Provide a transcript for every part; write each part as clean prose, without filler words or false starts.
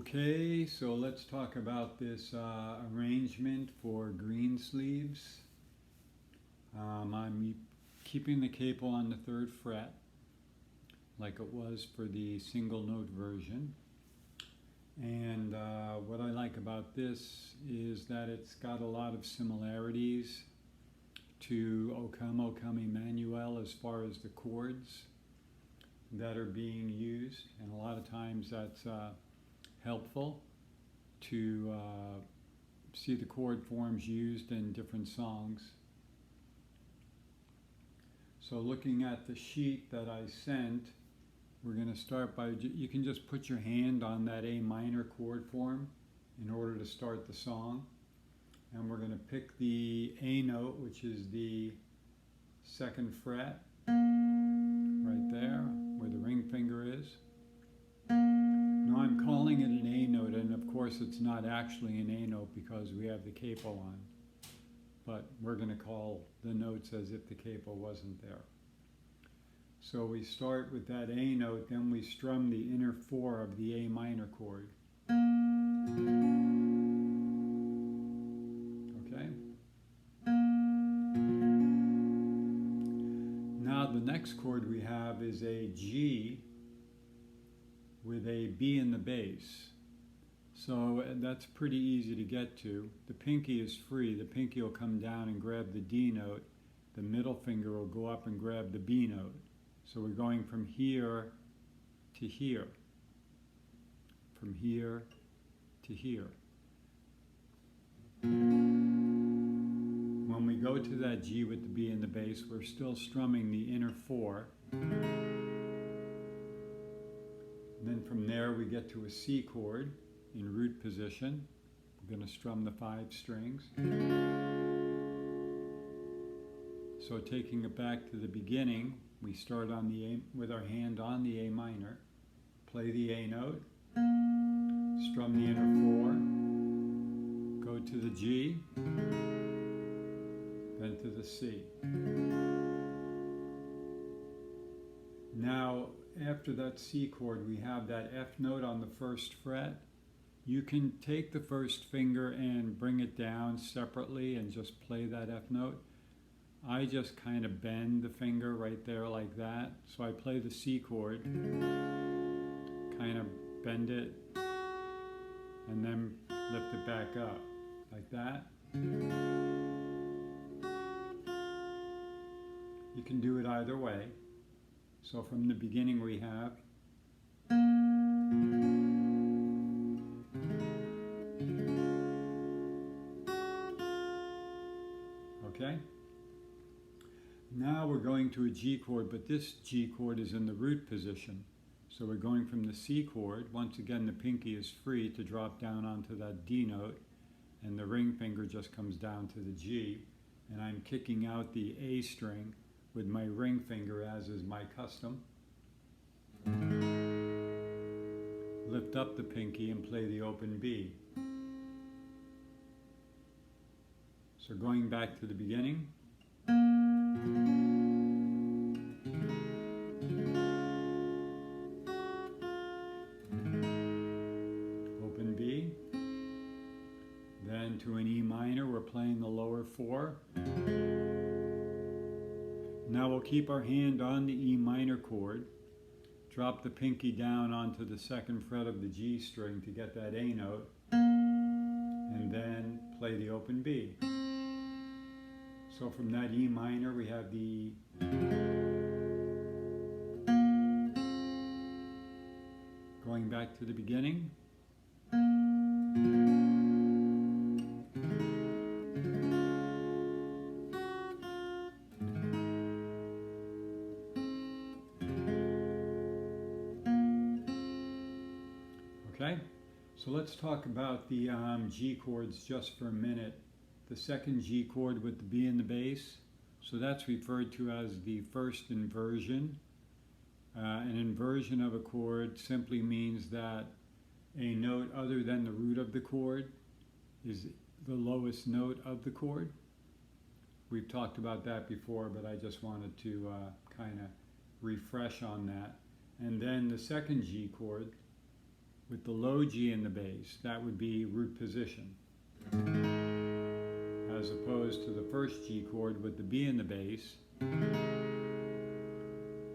Okay, so let's talk about this arrangement for Greensleeves. I'm keeping the capo on the 3rd fret like it was for the single note version. And what I like about this is that it's got a lot of similarities to O Come, O Come Emmanuel as far as the chords that are being used. And a lot of times that's helpful to see the chord forms used in different songs. So looking at the sheet that I sent, we're going to start by, you can just put your hand on that A minor chord form in order to start the song. And we're going to pick the A note, which is the 2nd fret, right there, where the ring finger is. Now I'm calling it an A note, and of course it's not actually an A note because we have the capo on. But we're going to call the notes as if the capo wasn't there. So we start with that A note, then we strum the inner 4 of the A minor chord. Okay? Now the next chord we have is a G with a B in the bass. So that's pretty easy to get to. The pinky is free. The pinky will come down and grab the D note. The middle finger will go up and grab the B note. So we're going from here to here. From here to here. When we go to that G with the B in the bass, we're still strumming the inner 4. Then from there we get to a C chord in root position. We're going to strum the 5 strings. So taking it back to the beginning, we start on the A, with our hand on the A minor, play the A note, strum the inner 4, go to the G, then to the C. Now, after that C chord, we have that F note on the 1st fret. You can take the 1st finger and bring it down separately and just play that F note. I just kind of bend the finger right there like that. So I play the C chord, kind of bend it, and then lift it back up like that. You can do it either way. So from the beginning we have okay? Now we're going to a G chord, but this G chord is in the root position. So we're going from the C chord. Once again, the pinky is free to drop down onto that D note, and the ring finger just comes down to the G, and I'm kicking out the A string with my ring finger, as is my custom. Lift up the pinky and play the open B. So going back to the beginning. Open B. Then to an E minor, we're playing the lower 4. Now we'll keep our hand on the E minor chord, drop the pinky down onto the 2nd fret of the G string to get that A note, and then play the open B. So from that E minor we have the going back to the beginning. Okay, so let's talk about the G chords just for a minute. The 2nd G chord with the B in the bass, so that's referred to as the 1st inversion. An inversion of a chord simply means that a note other than the root of the chord is the lowest note of the chord. We've talked about that before, but I just wanted to kind of refresh on that. And then the 2nd G chord with the low G in the bass, that would be root position, as opposed to the first G chord with the B in the bass.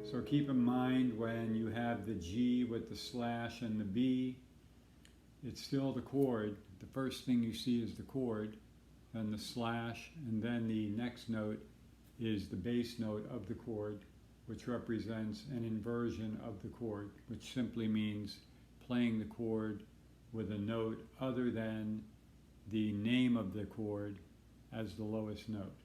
So keep in mind when you have the G with the slash and the B, it's still the chord. The first thing you see is the chord, then the slash, and then the next note is the bass note of the chord, which represents an inversion of the chord, which simply means playing the chord with a note other than the name of the chord as the lowest note.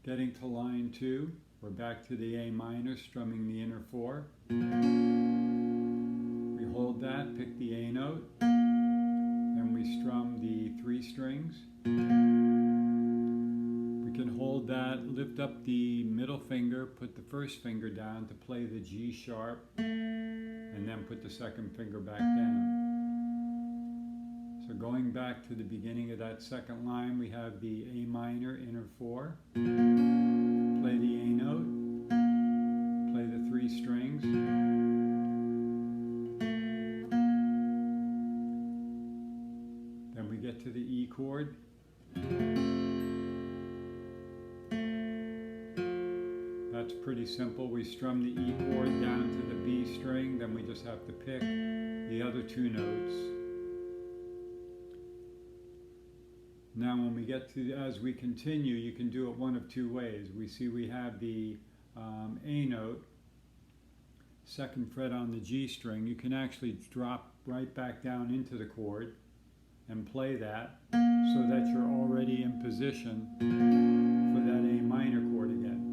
Getting to line 2, we're back to the A minor, strumming the inner 4. We hold that, pick the A note, then we strum the 3 strings. We can hold that, lift up the middle finger, put the first finger down to play the G sharp, and then put the second finger back down. So going back to the beginning of that second line, we have the A minor, inner 4. Play the A note, play the 3 strings. Then we get to the E chord. That's pretty simple. We strum the E chord down to the B string, then we just have to pick the other 2 notes. Now when we get to, as we continue, you can do it one of 2 ways. We see we have the A note, 2nd fret on the G string. You can actually drop right back down into the chord and play that so that you're already in position for that A minor chord again.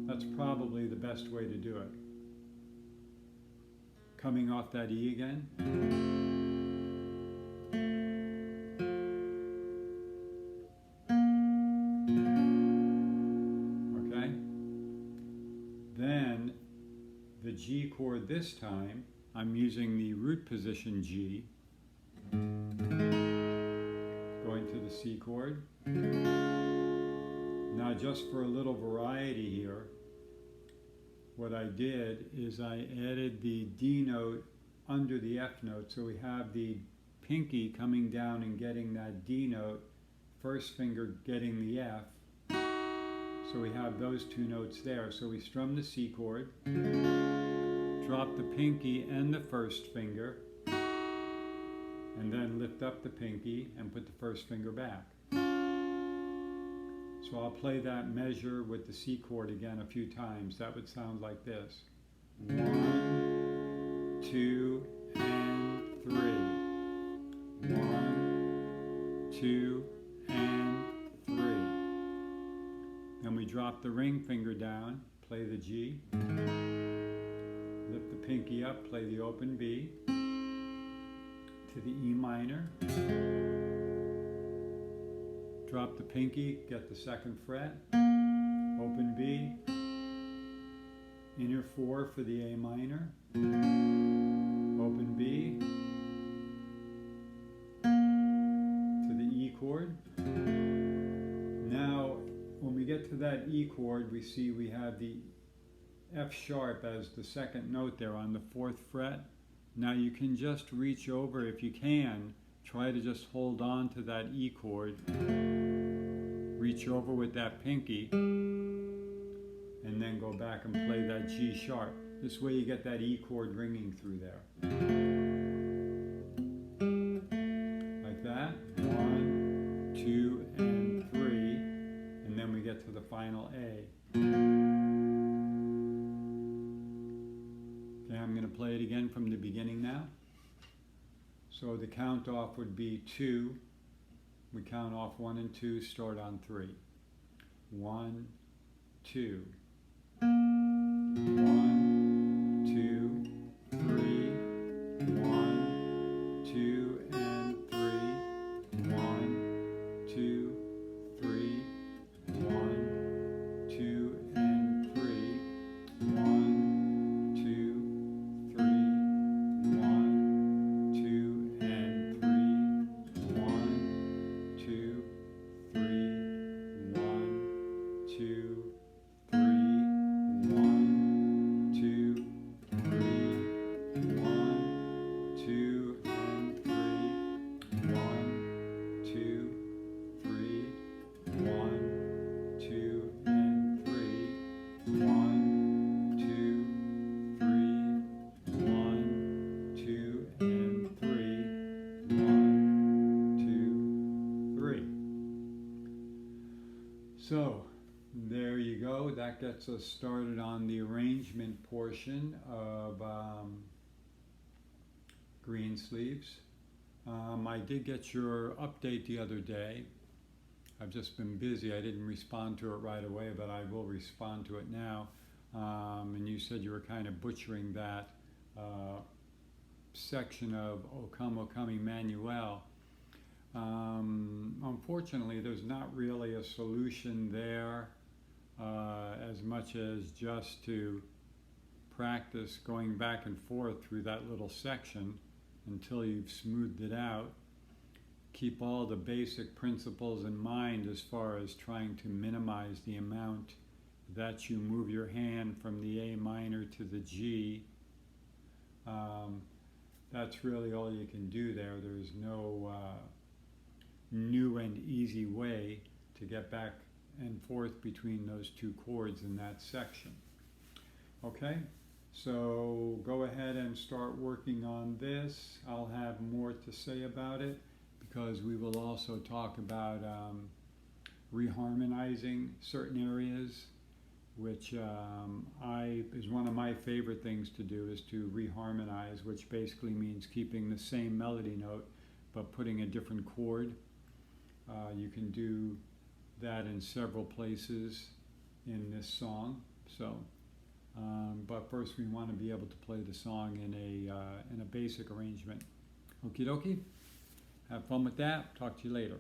That's probably the best way to do it. Coming off that E again. Then the G chord this time, I'm using the root position G, going to the C chord. Now just for a little variety here, what I did is I added the D note under the F note, so we have the pinky coming down and getting that D note, first finger getting the F. So we have those 2 notes there. So we strum the C chord, drop the pinky and the first finger, and then lift up the pinky and put the first finger back. So I'll play that measure with the C chord again a few times. That would sound like this. 1, 2, and 3. 1, 2, and 3. Then we drop the ring finger down, play the G, lift the pinky up, play the open B, to the E minor, drop the pinky, get the 2nd fret, open B, inner 4 for the A minor, open B, to the E chord. Now, when we get to that E chord, we see we have the F sharp as the 2nd note there on the 4th fret. Now you can just reach over, if you can, try to just hold on to that E chord, reach over with that pinky, and then go back and play that G sharp. This way you get that E chord ringing through there. Like that. 1, 2, and 3. And then we get to the final A. Okay, I'm going to play it again from the beginning now. So the count off would be 2. We count off 1 and 2, start on 3. 1, 2. 1, 2, 3. 1, 2, and 3. 1, 2, 3. 1, 2, and 3. 1, 2, 3. 1, 2, and 3. 1, 2, 3. 1, 2, 3. 1, 2, 3. 1, 2, So there you go. That gets us started on the arrangement portion of Greensleeves. I did get your update the other day. I've just been busy. I didn't respond to it right away, but I will respond to it now. And you said you were kind of butchering that section of O Come, O Come Emmanuel. Unfortunately, there's not really a solution there as much as just to practice going back and forth through that little section until you've smoothed it out. Keep all the basic principles in mind as far as trying to minimize the amount that you move your hand from the A minor to the G. That's really all you can do there. There's no new and easy way to get back and forth between those two chords in that section. Okay, so go ahead and start working on this. I'll have more to say about it because we will also talk about reharmonizing certain areas, which is one of my favorite things to do, is to reharmonize, which basically means keeping the same melody note but putting a different chord. You can do that in several places in this song. So, but first we want to be able to play the song in a basic arrangement. Okie dokie. Have fun with that. Talk to you later.